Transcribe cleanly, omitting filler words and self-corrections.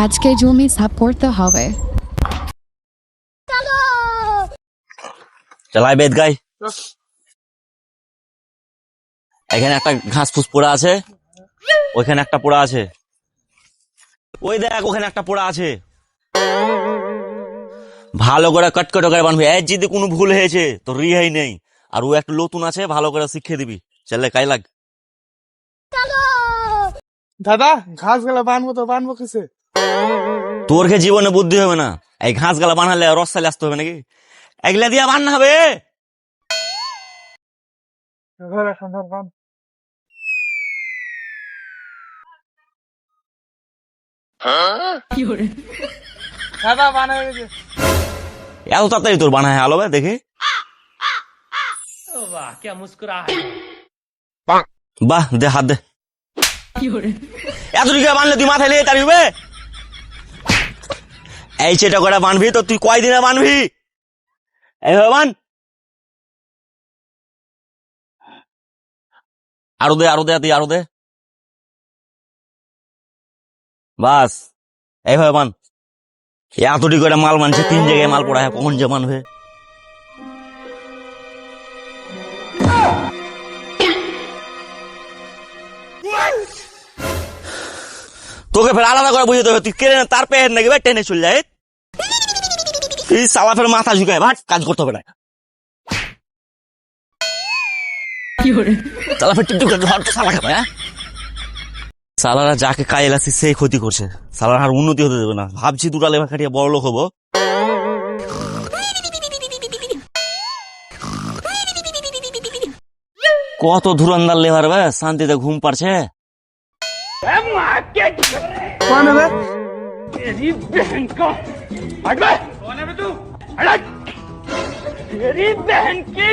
আজকে জমি সাফ করতে হবে। চালাই বেদ গাই। এখানে একটা ঘাস ফুস পোড়া আছে, ওইখানে একটা পোড়া আছে, ওই দেখ ওখানে একটা পোড়া আছে। ভালো করে কটকট করে বানবি, এর যদি কোনো ভুল হয়েছে তো রিহাই নেই। আর ও একটা নতুন আছে, ভালো করে শিখিয়ে দিবি। চলে কাই লাগ। দাদা ঘাস গুলা বানবো তো বানবো কিসে? তোর কে জীবনে বুদ্ধি হবে না, এই ঘাস গালা বানালে রস চালে আসতে হবে নাকি? এগুলা দিয়া বান্না হবে। দাদা বানাই গেছে। এত তাড়াতাড়ি তোর বানায় আলো দেখে। বাহ দে হাত দে। এত দিকে বানলে তুই মাথায় লেগে তাড়িবে। এই সেটা করে বানবি তো তুই কয়দিনে বানবি? এইভাবে বান। আরো দে আরো দে, তুই আরো দে। বাস এইভাবে বান। এতটি করে মাল মানছে, 3 জায়গায় মাল পড়া, কখন যে মানবে? তোকে ফের আলাদা করে বুঝতে হবে, তুই কেড়ে তার পেয়ে নাকি ভাই টেনে চলে যায়। তুই সালা ফের মাথা ঝুঁকায় ভাট, কাজ করতে হবে না। সালা ফের টিপটিপ করে ধর তো সালা খাবে। সালারা যাকে কাজে লাগছে সেই ক্ষতি করছে। সালার আর উন্নতি হতে দেবে না। ভাবছি দুটা লেখা খাটিয়ে বড় লোক হবো। কত ধুরন্দার লেবার বে, শান্তিতে ঘুম পারছে। कौन है बे? तेरी बहन का हट बे। कौन है बे तू? हट। तेरी बहन की